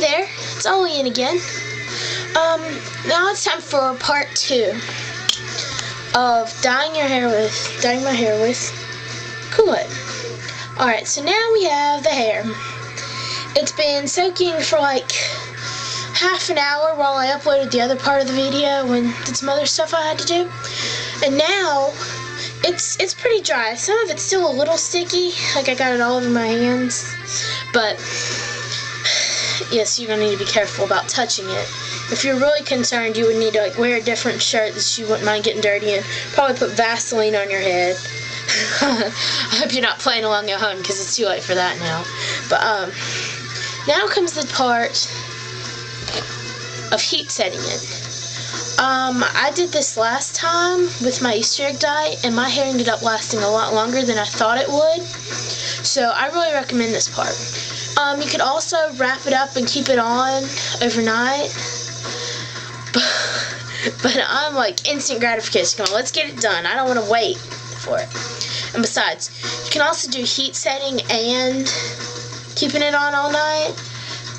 there, it's Oley again. Now it's time for part 2 of dyeing my hair with Kool-Aid. Alright, so now we have the hair. It's been soaking for like half an hour while I uploaded the other part of the video and did some other stuff I had to do. And now it's pretty dry. Some of it's still a little sticky, like I got it all over my hands. But yes, you're gonna need to be careful about touching it. If you're really concerned, you would need to wear a different shirt that you wouldn't mind getting dirty and probably put Vaseline on your head. I hope you're not playing along at home because it's too late for that now. But now comes the part of heat setting it. I did this last time with my Easter egg dye, and my hair ended up lasting a lot longer than I thought it would. So I really recommend this part. You could also wrap it up and keep it on overnight. But I'm like instant gratification. Come on, let's get it done. I don't want to wait for it. And besides, you can also do heat setting and keeping it on all night.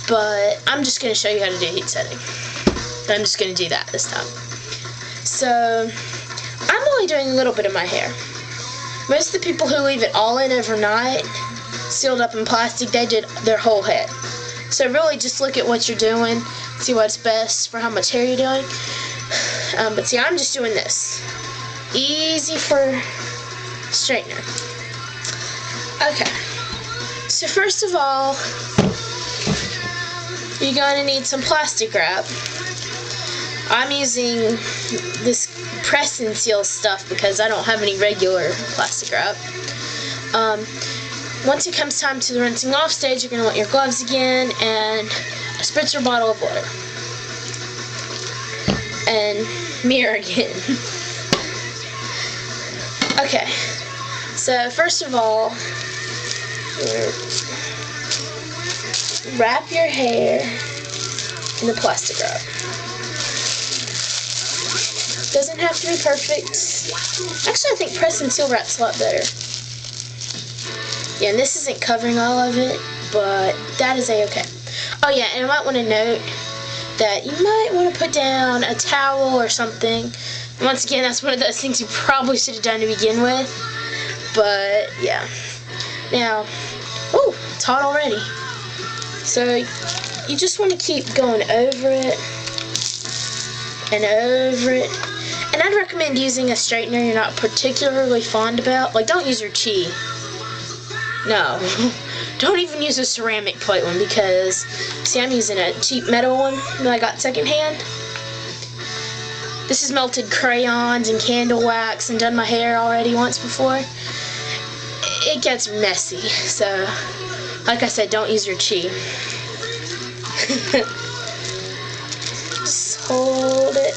But I'm just going to show you how to do heat setting. I'm just going to do that this time. So, I'm only doing a little bit of my hair. Most of the people who leave it all in overnight, sealed up in plastic, they did their whole head. So really just look at what you're doing, see what's best for how much hair you're doing. But see, I'm just doing this. Easy for straightener. Okay. So first of all, you're going to need some plastic wrap. I'm using this press and seal stuff because I don't have any regular plastic wrap. Once it comes time to the rinsing off stage, you're going to want your gloves again and a spritzer bottle of water. And mirror again. Okay, so first of all, wrap your hair in the plastic wrap. Doesn't have to be perfect. Actually, I think press and seal wrap's a lot better. Yeah, and this isn't covering all of it, but that is a-okay. Oh yeah, and I might want to note that you might want to put down a towel or something. And once again, that's one of those things you probably should have done to begin with. But yeah. Now, oh, it's hot already. So you just want to keep going over it and over it. And I'd recommend using a straightener you're not particularly fond about. Like, don't use your Chi. No. Don't even use a ceramic plate one because, see, I'm using a cheap metal one that I got secondhand. This has melted crayons and candle wax and done my hair already once before. It gets messy, so, like I said, don't use your Chi. Just hold it.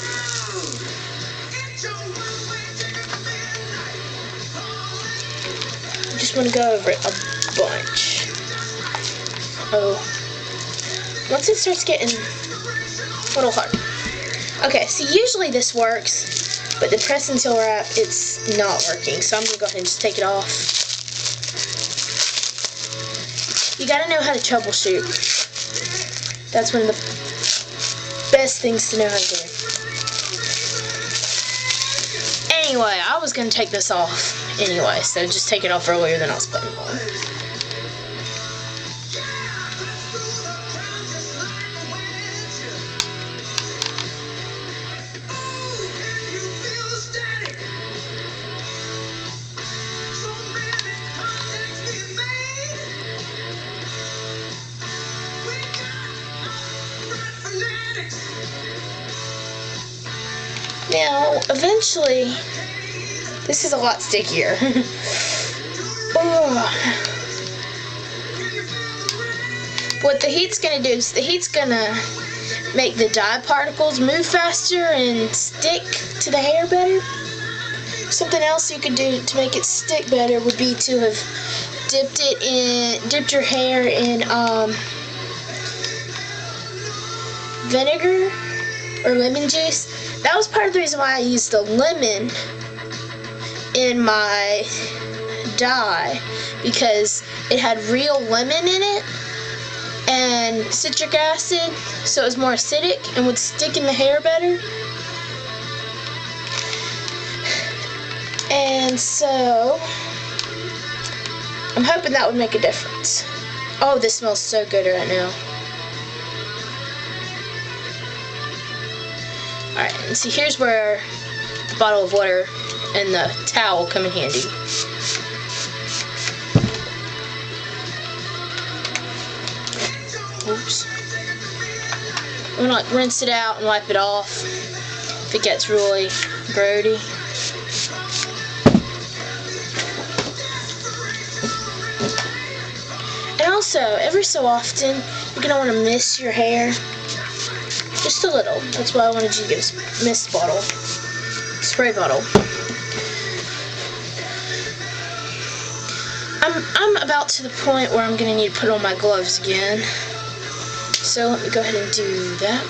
Just want to go over it a bunch. Oh. Once it starts getting a little hard. Okay, so usually this works, but the press and seal wrap, it's not working. So I'm going to go ahead and just take it off. You got to know how to troubleshoot. That's one of the best things to know how to do. Anyway, I was going to take this off anyway, so just take it off earlier than I was putting it on. Now, eventually, this is a lot stickier. What the heat's going to do is the heat's going to make the dye particles move faster and stick to the hair better. Something else you could do to make it stick better would be to have dipped your hair in vinegar or lemon juice. That was part of the reason why I used the lemon in my dye, because it had real lemon in it, and citric acid, so it was more acidic and would stick in the hair better. And so I'm hoping that would make a difference. Oh, this smells so good right now. Alright, and see, here's where the bottle of water and the towel come in handy. Oops. I'm gonna like rinse it out and wipe it off if it gets really grody. And also, every so often, you're gonna want to mist your hair. Just a little. That's why I wanted you to get a mist bottle. Spray bottle. I'm about to the point where I'm gonna need to put on my gloves again. So let me go ahead and do that.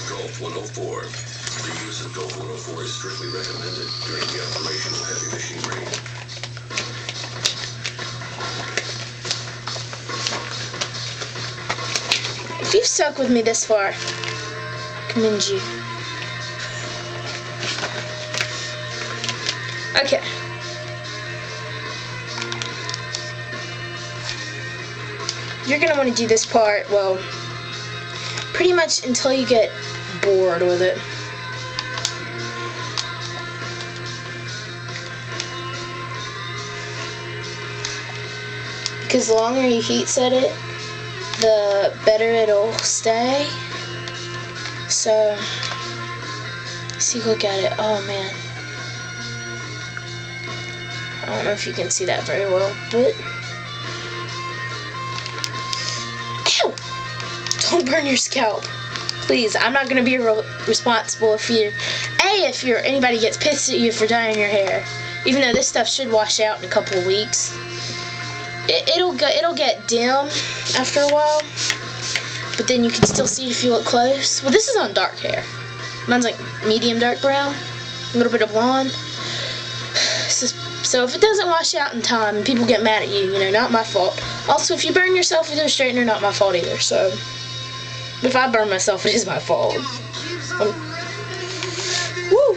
Golf 104. The use of Golf 104 is strictly recommended during the operation of heavy machinery. If you've stuck with me this far, I commend you. Okay. You're going to want to do this part, well, pretty much until you get bored with it. Because the longer you heat set it, the better it'll stay. So, see, look at it. Oh man. I don't know if you can see that very well, but ow! Don't burn your scalp. Please, I'm not gonna be responsible if anybody gets pissed at you for dyeing your hair. Even though this stuff should wash out in a couple of weeks. It'll get dim after a while, but then you can still see it if you look close. Well, this is on dark hair. Mine's like medium dark brown, a little bit of blonde. So if it doesn't wash out in time and people get mad at you, not my fault. Also, if you burn yourself with a straightener, not my fault either. So if I burn myself, it is my fault. Woo!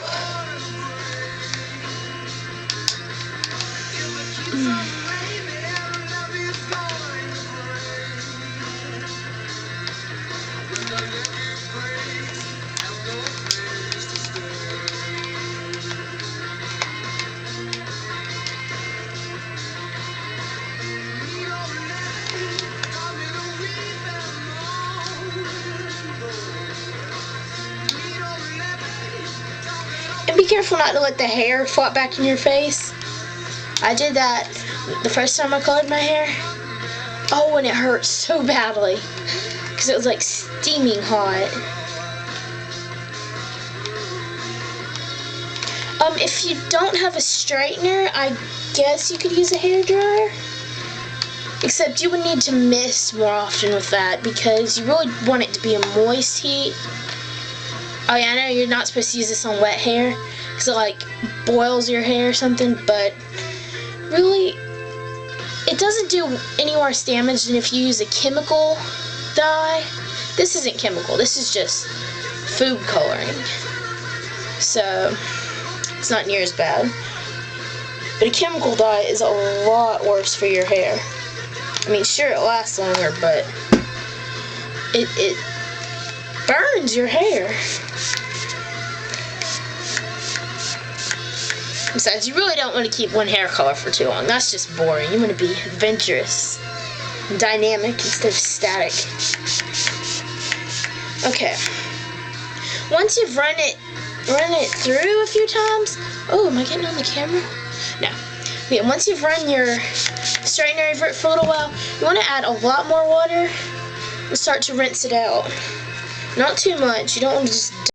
And be careful not to let the hair flop back in your face. I did that the first time I colored my hair. Oh, and it hurt so badly. Because it was like steaming hot. If you don't have a straightener, I guess you could use a hairdryer. Except you would need to mist more often with that because you really want it to be a moist heat. Oh yeah, I know you're not supposed to use this on wet hair because it like boils your hair or something, but really it doesn't do any worse damage than if you use a chemical dye. This isn't chemical, this is just food coloring. So it's not near as bad. But a chemical dye is a lot worse for your hair. I mean, sure, it lasts longer, but it burns your hair. Besides, you really don't want to keep one hair color for too long. That's just boring. You want to be adventurous, dynamic instead of static. Okay. Once you've run it through a few times. Oh, am I getting on the camera? No. Okay, once you've run your straightener over it for a little while, you want to add a lot more water and start to rinse it out. Not too much. You don't want to just